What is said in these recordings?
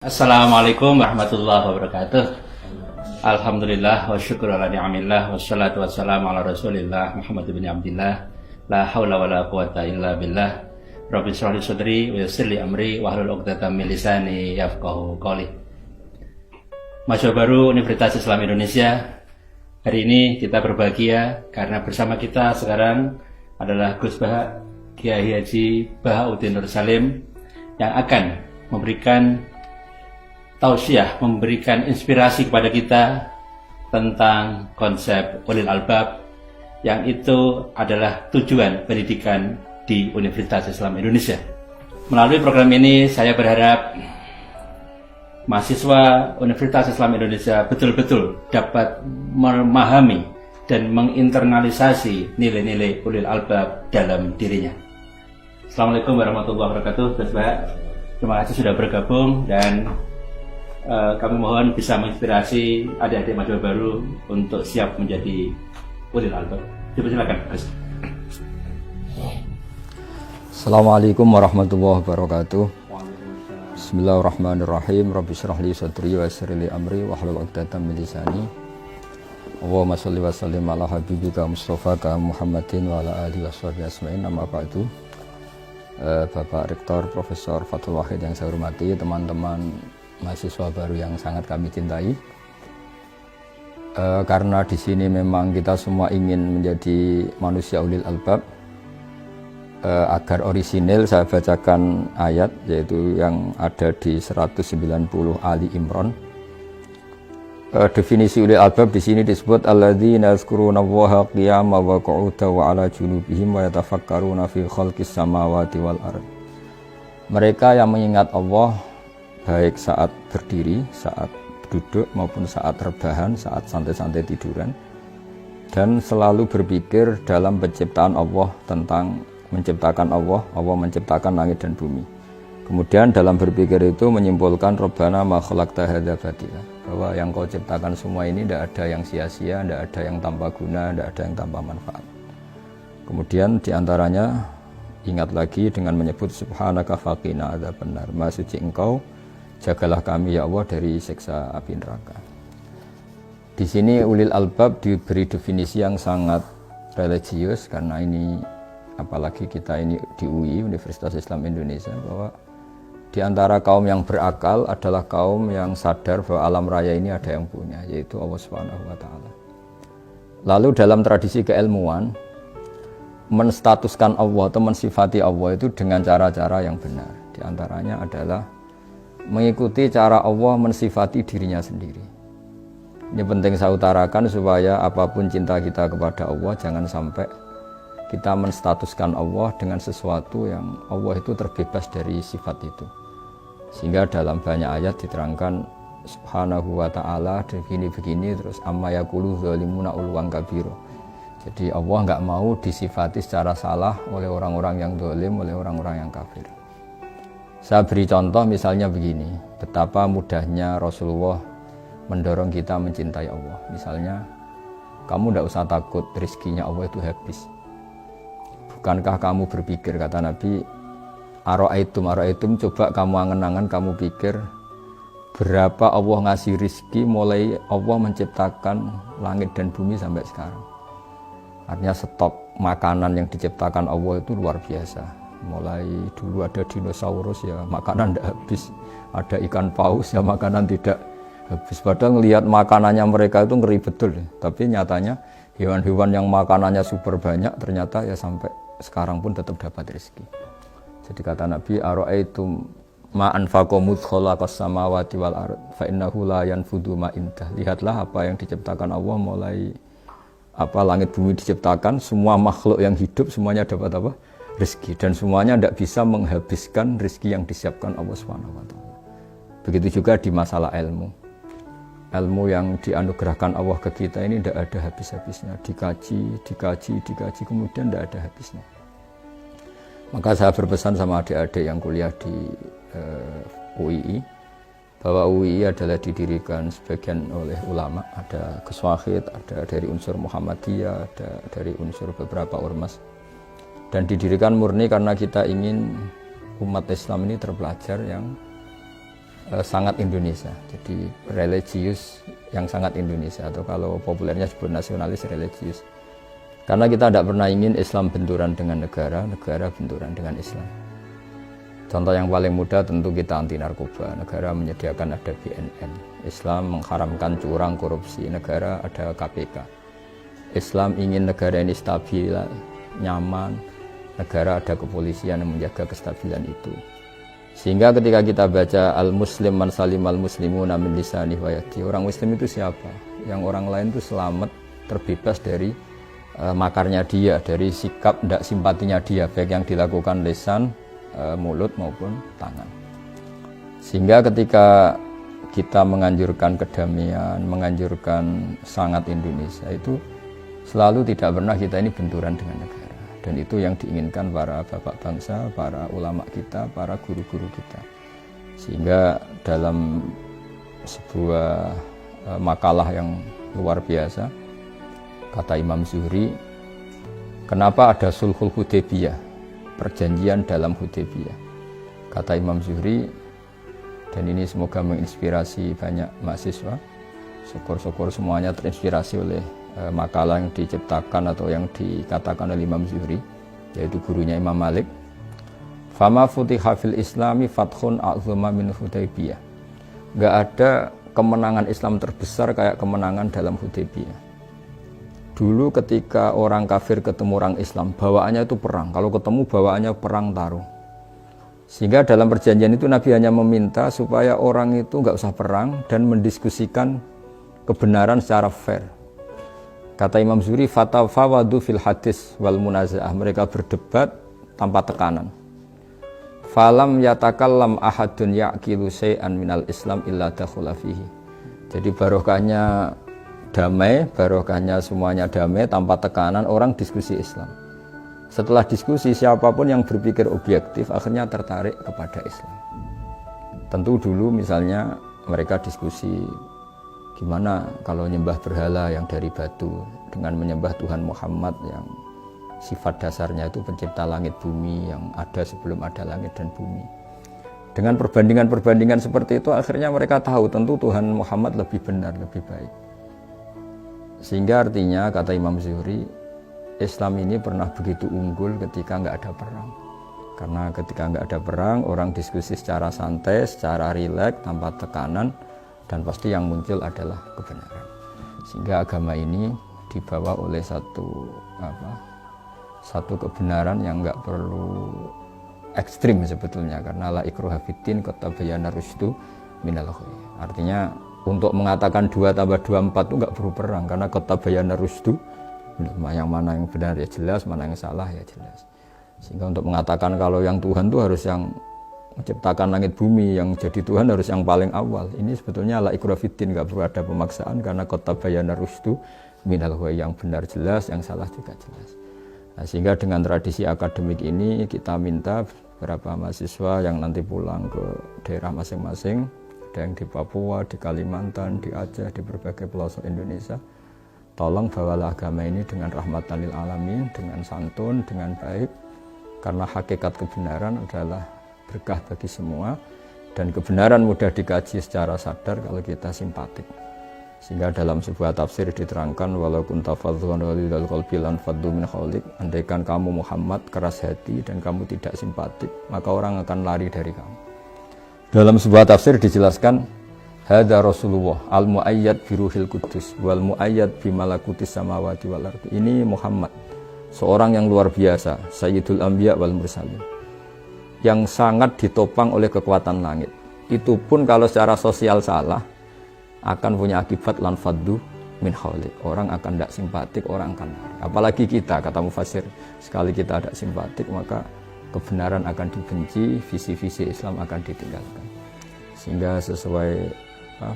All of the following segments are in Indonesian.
Assalamualaikum warahmatullahi wabarakatuh. Alhamdulillah wa syukur ala ni'amillah wassalatu wassalamu ala rasulillah Muhammad bin Abdillah. La hawla wa la quwata illa billah. Rabbi shrah li sadri wa yassir li amri wahlul 'uqdatam min lisani yafqahu qawli. Mahasiswa baru Universitas Islam Indonesia, hari ini kita berbahagia karena bersama kita sekarang adalah Gus Baha Kiai Haji Bahauddin Nur Salim yang akan memberikan tausiah, memberikan inspirasi kepada kita tentang konsep ulil albab, yang itu adalah tujuan pendidikan di Universitas Islam Indonesia. Melalui program ini saya berharap mahasiswa Universitas Islam Indonesia betul-betul dapat memahami dan menginternalisasi nilai-nilai ulil albab dalam dirinya. Assalamualaikum warahmatullahi wabarakatuh. Terima kasih sudah bergabung dan kami mohon bisa menginspirasi adik-adik mahasiswa baru untuk siap menjadi ulil albab. Silakan, Gus. Assalamualaikum warahmatullahi wabarakatuh. Bismillahirrahmanirrahim. Rabbi shrah li sadri wa yassir li amri wahlul 'uqdatam min lisani. Allahumma shalli wa sallim ala habibika Mustafa Muhammadin wa ala alihi washabihi ajmain. Amma ba'du. Bapak Rektor Profesor Fathul Wahid yang saya hormati, teman-teman mahasiswa baru yang sangat kami cintai, karena di sini memang kita semua ingin menjadi manusia ulil albab, agar orisinil saya bacakan ayat yaitu yang ada di 190 Ali Imran. Definisi ulil albab di sini disebut alladzina yazkurunallaha qiyaman wa qu'udan wa 'ala junubihim wa yatafakkaruna fi khalqis samawati wal ard. Mereka yang mengingat Allah baik saat berdiri, saat duduk maupun saat rebahan, saat santai-santai tiduran, dan selalu berpikir dalam penciptaan Allah, tentang menciptakan Allah menciptakan langit dan bumi. Kemudian dalam berpikir itu menyimpulkan Rabbana ma khalaqta hadza batila, bahwa yang kau ciptakan semua ini tidak ada yang sia-sia, tidak ada yang tanpa guna, tidak ada yang tanpa manfaat. Kemudian diantaranya ingat lagi dengan menyebut subhanaka faqina adzabannar, maha suci engkau, jagalah kami ya Allah dari siksa api neraka. Di sini ulil albab diberi definisi yang sangat religius, karena ini apalagi kita ini di UI Universitas Islam Indonesia, bahwa di antara kaum yang berakal adalah kaum yang sadar bahwa alam raya ini ada yang punya, yaitu Allah Subhanahu wa taala. Lalu dalam tradisi keilmuan, menstatuskan Allah atau mensifati Allah itu dengan cara-cara yang benar. Di antaranya adalah mengikuti cara Allah mensifati dirinya sendiri. Ini penting saya utarakan supaya apapun cinta kita kepada Allah, jangan sampai kita menstatuskan Allah dengan sesuatu yang Allah itu terbebas dari sifat itu. Sehingga dalam banyak ayat diterangkan subhanahu wa ta'ala begini terus amma yaqulu zalimuna ulwan kabiro. Jadi Allah nggak mau disifati secara salah oleh orang-orang yang zalim, oleh orang-orang yang kafir. Saya beri contoh misalnya begini, betapa mudahnya Rasulullah mendorong kita mencintai Allah. Misalnya, kamu tidak usah takut rezekinya Allah itu habis. Bukankah kamu berpikir, kata Nabi, Aro'aitum, coba kamu angen-angen, kamu pikir berapa Allah ngasih rezeki mulai Allah menciptakan langit dan bumi sampai sekarang. Artinya stok makanan yang diciptakan Allah itu luar biasa. Mulai dulu ada dinosaurus ya makanan tidak habis, ada ikan paus ya makanan tidak habis. Padahal ngelihat makanannya mereka itu ngeri betul, tapi nyatanya hewan-hewan yang makanannya super banyak ternyata ya sampai sekarang pun tetap dapat rezeki. Jadi kata Nabi, aro'aitum ma anfaqo mudz khalaqas samawati wal ard fa innahu la yanfudu ma indah. Lihatlah apa yang diciptakan Allah mulai langit bumi diciptakan, semua makhluk yang hidup semuanya dapat apa? Rezeki, dan semuanya tidak bisa menghabiskan rezeki yang disiapkan Allah SWT. Begitu juga di masalah ilmu yang dianugerahkan Allah ke kita ini tidak ada habis-habisnya, dikaji kemudian tidak ada habisnya. Maka saya berpesan sama adik-adik yang kuliah di UII, bahwa UII adalah didirikan sebagian oleh ulama, ada Gus Wahid, ada dari unsur Muhammadiyah, ada dari unsur beberapa ormas, dan didirikan murni karena kita ingin umat Islam ini terpelajar yang sangat Indonesia. Jadi religius yang sangat Indonesia, atau kalau populernya disebut nasionalis religius. Karena kita tidak pernah ingin Islam benturan dengan negara, negara benturan dengan Islam. Contoh yang paling mudah tentu kita anti narkoba. Negara menyediakan ada BNN. Islam mengharamkan curang, korupsi. Negara ada KPK. Islam ingin negara ini stabil, nyaman. Negara ada kepolisian yang menjaga kestabilan itu. Sehingga ketika kita baca al-muslim man salim al-muslimuna min lisanihi wa yadihi, orang muslim itu siapa? Yang orang lain itu selamat, terbebas dari makarnya dia, dari sikap tidak simpatinya dia, baik yang dilakukan lisan, mulut maupun tangan. Sehingga ketika kita menganjurkan kedamaian, menganjurkan sangat Indonesia, itu selalu tidak pernah kita ini benturan dengan negara. Dan itu yang diinginkan para bapak bangsa, para ulama kita, para guru-guru kita. Sehingga dalam sebuah makalah yang luar biasa, kata Imam Zuhri, kenapa ada sulhul Hudaybiyah, perjanjian dalam Hudaybiyah. Kata Imam Zuhri, dan ini semoga menginspirasi banyak mahasiswa, syukur-syukur semuanya terinspirasi oleh makalah yang diciptakan atau yang dikatakan oleh Imam Zuhri, yaitu gurunya Imam Malik. Fama futiha fil islami fathun a'zama min Hudaybiyah. Enggak ada kemenangan Islam terbesar kayak kemenangan dalam Hudaybiyah. Dulu ketika orang kafir ketemu orang Islam, bawaannya itu perang. Kalau ketemu bawaannya perang tarung. Sehingga dalam perjanjian itu Nabi hanya meminta supaya orang itu enggak usah perang dan mendiskusikan kebenaran secara fair. Kata Imam Zuhri, fatafawadu fil hadis wal munazaah, mereka berdebat tanpa tekanan. Falam yatakallam ahadun yaqilu syai'an minal Islam illa dakhula fihi. Jadi barokahnya damai, barokahnya semuanya damai tanpa tekanan, orang diskusi Islam. Setelah diskusi, siapapun yang berpikir objektif akhirnya tertarik kepada Islam. Tentu dulu misalnya mereka diskusi gimana kalau nyembah berhala yang dari batu dengan menyembah Tuhan Muhammad yang sifat dasarnya itu pencipta langit bumi yang ada sebelum ada langit dan bumi. Dengan perbandingan-perbandingan seperti itu akhirnya mereka tahu tentu Tuhan Muhammad lebih benar, lebih baik. Sehingga artinya kata Imam Zuhri, Islam ini pernah begitu unggul ketika nggak ada perang. Karena ketika nggak ada perang, orang diskusi secara santai, secara rileks, tanpa tekanan, dan pasti yang muncul adalah kebenaran. Sehingga agama ini dibawa oleh satu kebenaran yang enggak perlu ekstrim sebetulnya, karena la ikruha fiddin qad tabayyana rusydu minal ghayy. Artinya untuk mengatakan 2 tambah 2 4 itu enggak perlu perang, karena qad tabayyana rusydu, yang mana yang benar ya jelas, mana yang salah ya jelas. Sehingga untuk mengatakan kalau yang Tuhan itu harus yang menciptakan langit bumi, yang jadi Tuhan harus yang paling awal. Ini sebetulnya la ikra fiddin, enggak perlu ada pemaksaan, karena qad tabayyana rusydu minal ghayy, yang benar jelas, yang salah juga jelas. Nah, sehingga dengan tradisi akademik ini kita minta beberapa mahasiswa yang nanti pulang ke daerah masing-masing, ada yang di Papua, di Kalimantan, di Aceh, di berbagai pelosok Indonesia, tolong bawalah agama ini dengan rahmatan lil alamin, dengan santun, dengan baik, karena hakikat kebenaran adalah berkah bagi semua, dan kebenaran mudah dikaji secara sadar kalau kita simpatik. Sehingga dalam sebuah tafsir diterangkan, walau kunta fadhlan walidal qalbi lan faddu min haulik, andaikan kamu Muhammad keras hati dan kamu tidak simpatik, maka orang akan lari dari kamu. Dalam sebuah tafsir dijelaskan, hadza Rasulullah al-muayyad bi ruhil qudus wal muayyad bi malakutis samawati wal ardi. Ini Muhammad, seorang yang luar biasa, sayyidul anbiya wal mursalin, yang sangat ditopang oleh kekuatan langit. Itu pun kalau secara sosial salah, akan punya akibat lan faddu min haulik. Orang akan tidak simpatik, orang akan lari. Apalagi kita, kata mufassir, sekali kita tidak simpatik, maka kebenaran akan dibenci, visi-visi Islam akan ditinggalkan. Sehingga sesuai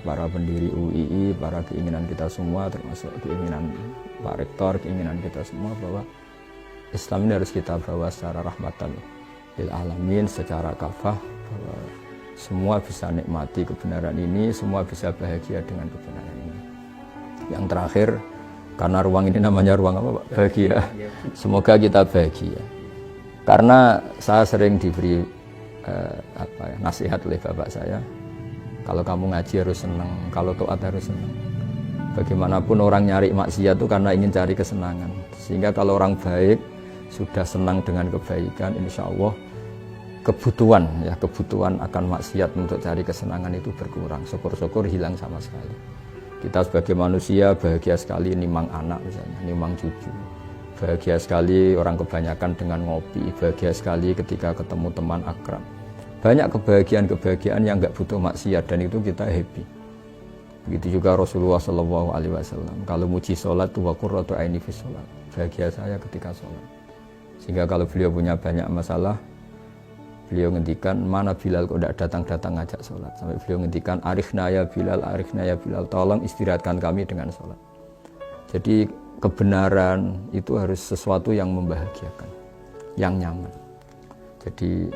para pendiri UII, para keinginan kita semua, termasuk keinginan Pak Rektor, keinginan kita semua, bahwa Islam ini harus kita bawa secara rahmatan lil alamin, secara kafah, bahwa semua bisa nikmati kebenaran ini, semua bisa bahagia dengan kebenaran ini. Yang terakhir, karena ruang ini namanya ruang apa Pak? Bahagia. Semoga kita bahagia. Karena saya sering diberi nasihat oleh bapak saya, Kalau kamu ngaji harus senang, kalau taat harus senang. Bagaimanapun orang nyari maksiat itu karena ingin cari kesenangan. Sehingga kalau orang baik sudah senang dengan kebaikan, insya Allah kebutuhan akan maksiat untuk cari kesenangan itu berkurang. Syukur-syukur hilang sama sekali. Kita sebagai manusia bahagia sekali nimang anak misalnya, nimang cucu. Bahagia sekali orang kebanyakan dengan ngopi. Bahagia sekali ketika ketemu teman akrab. Banyak kebahagiaan yang nggak butuh maksiat dan itu kita happy. Begitu juga Rasulullah SAW. Kalau muji sholat itu wa qurratu aini fi sholat. Bahagia saya ketika sholat. Sehingga kalau beliau punya banyak masalah, beliau ngendikan mana Bilal kok tidak datang-datang ngajak sholat. Sampai beliau ngendikan arifna ya Bilal, tolong istirahatkan kami dengan sholat. Jadi kebenaran itu harus sesuatu yang membahagiakan, yang nyaman. Jadi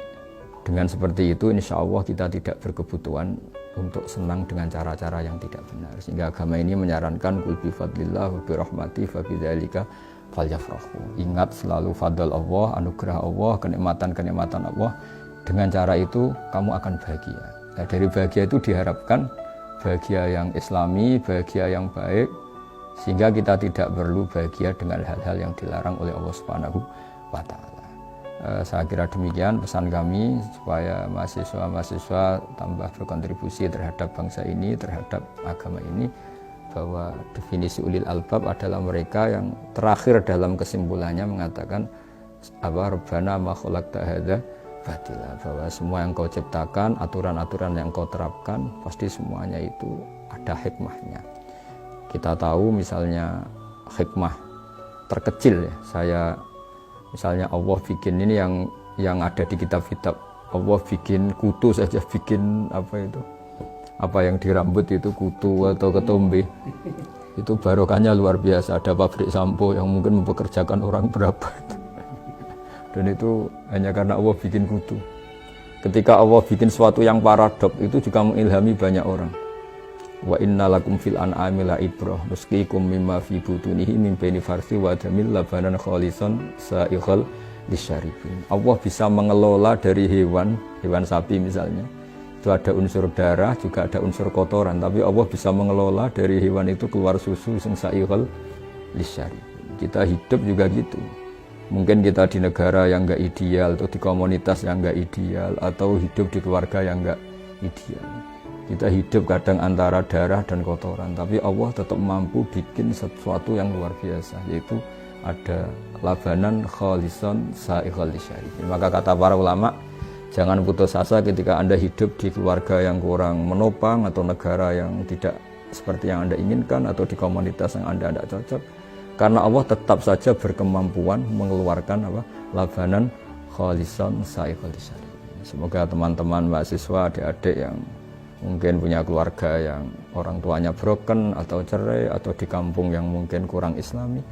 dengan seperti itu insya Allah kita tidak berkebutuhan untuk senang dengan cara-cara yang tidak benar. Sehingga agama ini menyarankan qul bi fadlillah wa bi rahmati fa bidzalika falyafrahu. Ingat selalu fadl Allah, anugerah Allah, kenikmatan-kenikmatan Allah. Dengan cara itu kamu akan bahagia. Nah, dari bahagia itu diharapkan bahagia yang islami, bahagia yang baik, sehingga kita tidak perlu bahagia dengan hal-hal yang dilarang oleh Allah Subhanahu wa Ta'ala. Saya kira demikian pesan kami supaya mahasiswa-mahasiswa tambah berkontribusi terhadap bangsa ini, terhadap agama ini, bahwa definisi ulil albab adalah mereka yang terakhir dalam kesimpulannya mengatakan Rabbana ma khalaqta hadza batila, bahwa semua yang kau ciptakan, aturan-aturan yang kau terapkan, pasti semuanya itu ada hikmahnya. Kita tahu misalnya hikmah terkecil ya, misalnya Allah bikin ini yang ada di kitab-kitab, Allah bikin kutu saja, bikin apa yang di rambut itu kutu atau ketombe, itu barokahnya luar biasa. Ada pabrik sampo yang mungkin mempekerjakan orang berapa dan itu hanya karena Allah bikin kutu. Ketika Allah bikin sesuatu yang paradok, itu juga mengilhami banyak orang. Wa inna lakum fil an'ami la ibrah nusqikum mimma fi butunihi min baini farsi wa damil labanan khalisan sa'ighal lisyaribin. Allah bisa mengelola dari hewan sapi misalnya, itu ada unsur darah, juga ada unsur kotoran, tapi Allah bisa mengelola dari hewan itu keluar susu sing sa'ighal lisyaribin. Kita hidup juga gitu. Mungkin kita di negara yang enggak ideal, atau di komunitas yang enggak ideal, atau hidup di keluarga yang enggak ideal. Kita hidup kadang antara darah dan kotoran, tapi Allah tetap mampu bikin sesuatu yang luar biasa, yaitu ada labanan khalisan sa'ighal lisyaribin. Maka kata para ulama, jangan putus asa ketika Anda hidup di keluarga yang kurang menopang, atau negara yang tidak seperti yang Anda inginkan, atau di komunitas yang Anda tidak cocok, karena Allah tetap saja berkemampuan mengeluarkan labanan khalisan sa'ighal lisyaribin. Semoga teman-teman mahasiswa, adik-adik yang mungkin punya keluarga yang orang tuanya broken atau cerai, atau di kampung yang mungkin kurang islami,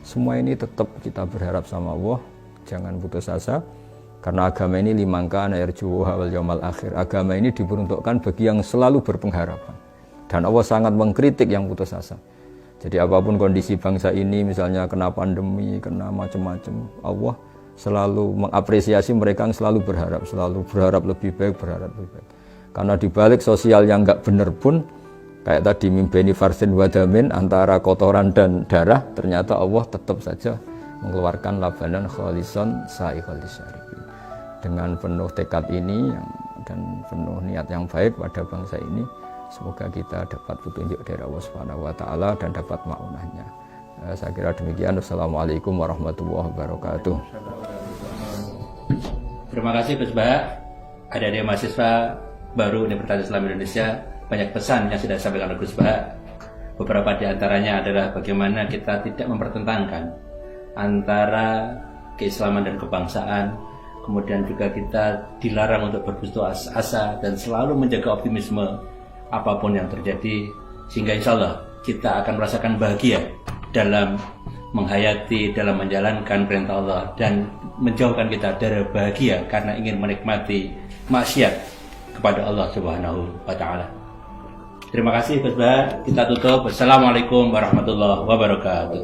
semua ini tetap kita berharap sama Allah, jangan putus asa, karena agama ini limangkan yarjuha wal yaumal akhir. Agama ini diperuntukkan bagi yang selalu berpengharapan, dan Allah sangat mengkritik yang putus asa. Jadi apapun kondisi bangsa ini, misalnya kena pandemi, kena macam-macam, Allah selalu mengapresiasi mereka yang selalu berharap lebih baik, Karena dibalik sosial yang enggak benar pun, kayak tadi mimbeni farsin wadamin, antara kotoran dan darah, ternyata Allah tetap saja mengeluarkan labanan khalisan sa'ighal lisyaribin. Dengan penuh tekad ini dan penuh niat yang baik pada bangsa ini, semoga kita dapat petunjuk dari Allah Subhanahu wa Ta'ala dan dapat ma'unahnya. Saya kira demikian. Wassalamualaikum warahmatullahi wabarakatuh. Terima kasih Gus Bah. Ada mahasiswa baru Universitas Islam Indonesia, banyak pesan yang sudah disampaikan oleh Gus Bah. Beberapa di antaranya adalah bagaimana kita tidak mempertentangkan antara keislaman dan kebangsaan. Kemudian juga kita dilarang untuk berputus asa dan selalu menjaga optimisme apapun yang terjadi, sehingga insya Allah kita akan merasakan bahagia dalam menghayati, dalam menjalankan perintah Allah, dan menjauhkan kita dari bahagia karena ingin menikmati maksiat kepada Allah Subhanahu wa Ta'ala. Terima kasih Gus Bah. Kita tutup. Wassalamualaikum warahmatullahi wabarakatuh.